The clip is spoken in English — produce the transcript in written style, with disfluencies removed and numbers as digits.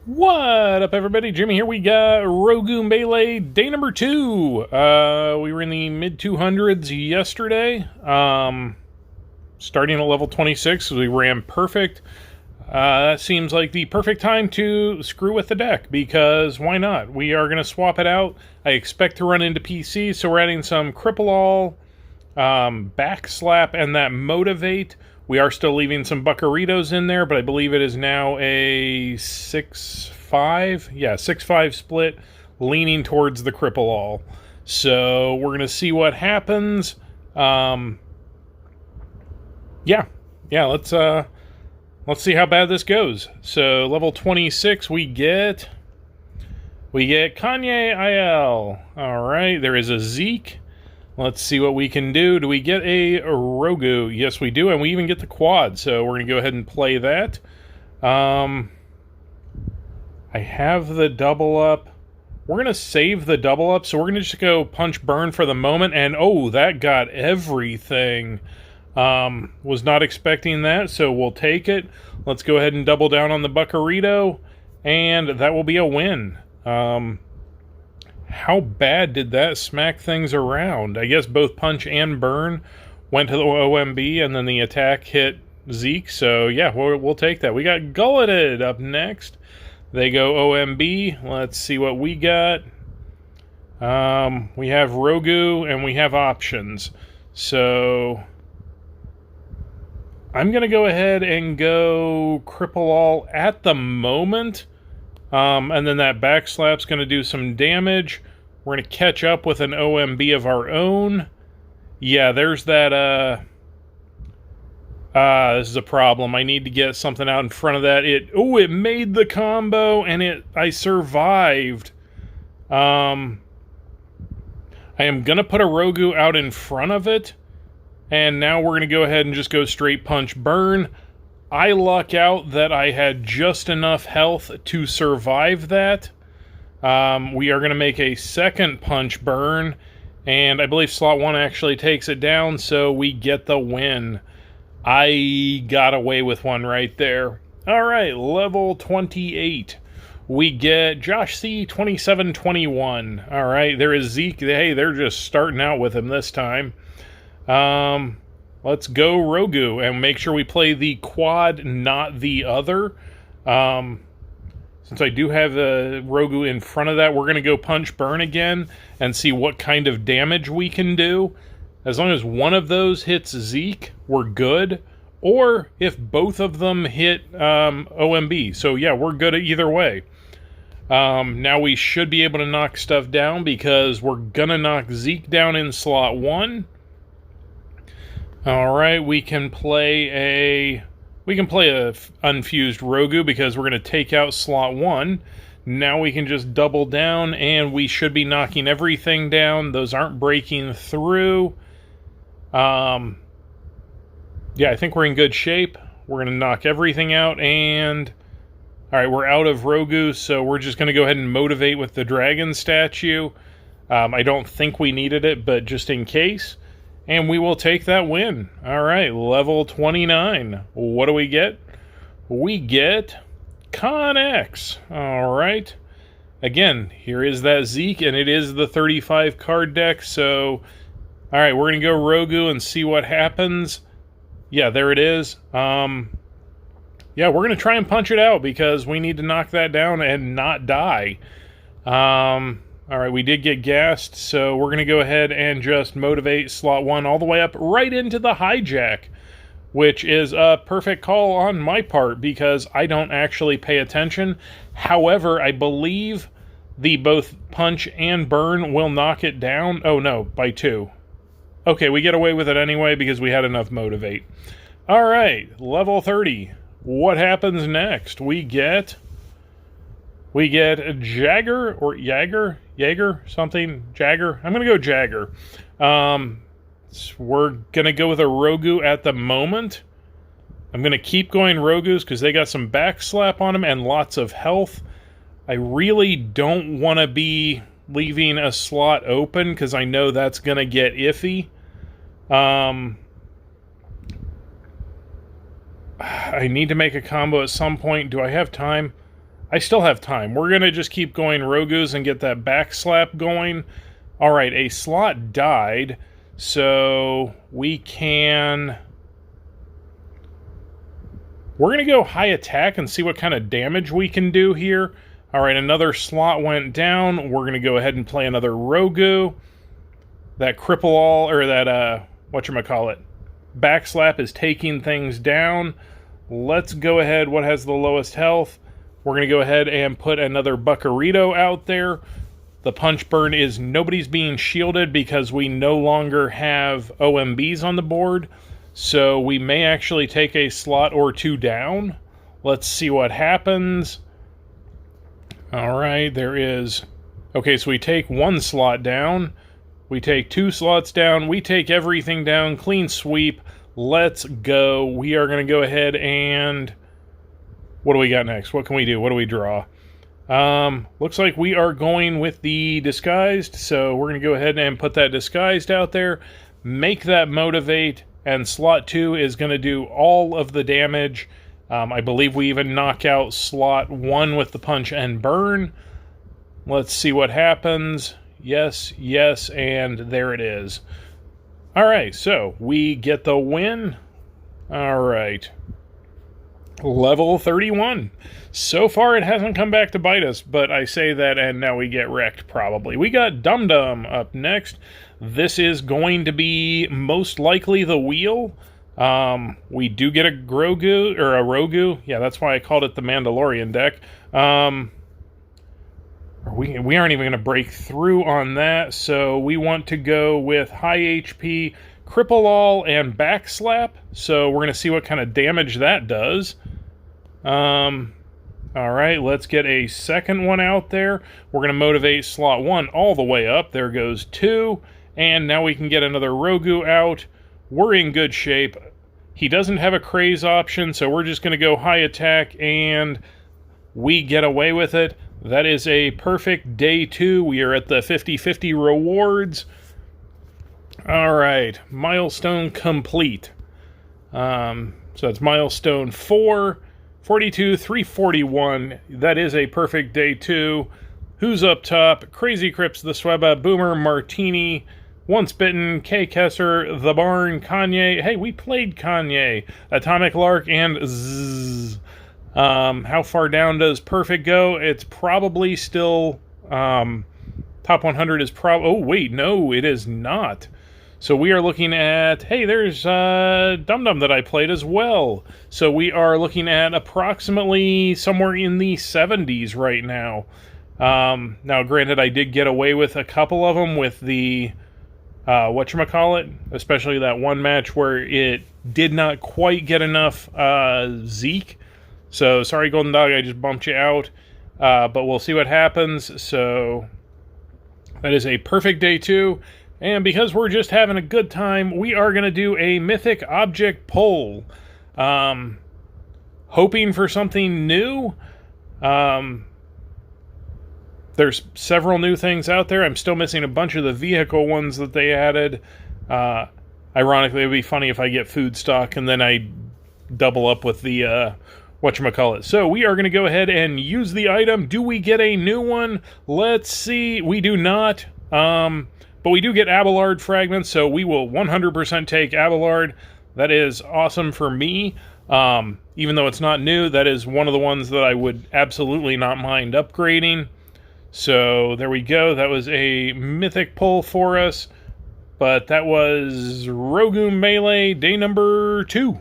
What up, everybody? Jimmy here. We got Rogu Melee day number 2. We were in the mid 200s yesterday. Starting at level 26, we ran perfect. That seems like the perfect time to screw with the deck, because why not? We are going to swap it out. I expect to run into PC, so we're adding some Cripple All, Backslap, and that Motivate. We are still leaving some Buccaritos in there, but I believe it is now a 6-5. Yeah, 6-5 split, leaning towards the Cripple All. So we're going to see what happens. Yeah, let's see how bad this goes. So level 26, we get Kanye IL. All right, there is a Zeke. Let's see what we can do. Do we get a Rogu? Yes, we do, and we even get the quad, so we're going to go ahead and play that. I have the double up. We're going to save the double up, so we're going to just go punch burn for the moment, and oh, that got everything. Was not expecting that, so we'll take it. Let's go ahead and double down on the Buccarito, and that will be a win. How bad did that smack things around? I guess both punch and burn went to the OMB, and then the attack hit Zeke. So yeah, we'll take that. We got Gulleted up next. They go OMB. Let's see what we got. We have Rogu, and we have options. So I'm going to go ahead and go Cripple All at the moment. And then that Backslap's going to do some damage. We're going to catch up with an OMB of our own. Yeah, there's that, this is a problem. I need to get something out in front of that. It made the combo, and I survived. I am going to put a Rogu out in front of it. And now we're going to go ahead and just go straight punch burn. I luck out that I had just enough health to survive that. We are going to make a second punch burn, and I believe slot 1 actually takes it down, so we get the win. I got away with one right there. Alright, level 28. We get Josh C. 2721. Alright, there is Zeke. Hey, they're just starting out with him this time. Let's go Rogu and make sure we play the quad, not the other. Since I do have the Rogu in front of that, we're going to go punch burn again and see what kind of damage we can do. As long as one of those hits Zeke, we're good. Or if both of them hit OMB. So yeah, we're good either way. Now we should be able to knock stuff down, because we're going to knock Zeke down in slot 1. Alright, we can play a unfused Rogu, because we're going to take out slot 1. Now we can just double down, and we should be knocking everything down. Those aren't breaking through. Yeah, I think we're in good shape. We're going to knock everything out, and alright, we're out of Rogu, so we're just going to go ahead and motivate with the dragon statue. I don't think we needed it, but just in case. And we will take that win. Alright, level 29. What do we get? We get Connex. Alright. Again, here is that Zeke, and it is the 35 card deck, so alright, we're going to go Rogu and see what happens. Yeah, there it is. Yeah, we're going to try and punch it out, because we need to knock that down and not die. Alright, we did get gassed, so we're going to go ahead and just motivate slot 1 all the way up right into the hijack, which is a perfect call on my part, because I don't actually pay attention. However, I believe the both punch and burn will knock it down. Oh no, by 2. Okay, we get away with it anyway, because we had enough motivate. Alright, level 30. What happens next? We get Jagger, or Jaeger, something, Jagger. I'm going to go Jagger. We're going to go with a Rogu at the moment. I'm going to keep going Rogus, because they got some backslap on them and lots of health. I really don't want to be leaving a slot open, because I know that's going to get iffy. I need to make a combo at some point. Do I have time? I still have time. We're going to just keep going Rogus and get that backslap going. All right, a slot died, so we can... We're going to go high attack and see what kind of damage we can do here. All right, another slot went down. We're going to go ahead and play another Rogu. That cripple all, or that, whatchamacallit, backslap is taking things down. Let's go ahead. What has the lowest health? We're going to go ahead and put another Buckarito out there. The punch burn is nobody's being shielded because we no longer have OMBs on the board. So we may actually take a slot or two down. Let's see what happens. All right, there is... Okay, so we take one slot down. We take two slots down. We take everything down. Clean sweep. Let's go. We are going to go ahead and... What do we got next? What can we do? What do we draw? Looks like we are going with the disguised. So we're going to go ahead and put that disguised out there. Make that motivate. And slot 2 is going to do all of the damage. I believe we even knock out slot 1 with the punch and burn. Let's see what happens. Yes, yes, and there it is. All right, so we get the win. All right. Level 31. So far, it hasn't come back to bite us, but I say that and now we get wrecked, probably. We got Dum Dum up next. This is going to be most likely the wheel. We do get a Grogu, or a Rogu. Yeah, that's why I called it the Mandalorian deck. We aren't even going to break through on that, so we want to go with high HP, cripple all, and backslap. So we're going to see what kind of damage that does. Alright, let's get a second one out there. We're going to motivate slot 1 all the way up. There goes 2. And now we can get another Rogu out. We're in good shape. He doesn't have a craze option, so we're just going to go high attack, and we get away with it. That is a perfect day 2. We are at the 50-50 rewards. Alright, milestone complete. So it's milestone 4. 42, 341. That is a perfect day 2. Who's up top? Crazy Crips, the Sweba, Boomer, Martini, Once Bitten, K. Kesser, The Barn, Kanye. Hey, we played Kanye. Atomic Lark, and Zzz. How far down does Perfect go? It's probably still... top 100 is probably... Oh, wait, no, it is not. So we are looking at... Hey, there's Dum Dum that I played as well. So we are looking at approximately somewhere in the 70s right now. Now, granted, I did get away with a couple of them with the... whatchamacallit? Especially that one match where it did not quite get enough Zeke. So, sorry, Golden Dog, I just bumped you out. But we'll see what happens. So, that is a perfect day 2. And because we're just having a good time, we are going to do a Mythic Object poll. Hoping for something new. There's several new things out there. I'm still missing a bunch of the vehicle ones that they added. Ironically, it would be funny if I get food stock and then I double up with the... whatchamacallit. So we are going to go ahead and use the item. Do we get a new one? Let's see. We do not. But we do get Abelard fragments, so we will 100% take Abelard. That is awesome for me. Even though it's not new, that is one of the ones that I would absolutely not mind upgrading. So there we go. That was a mythic pull for us. But that was Rogu Melee day number 2.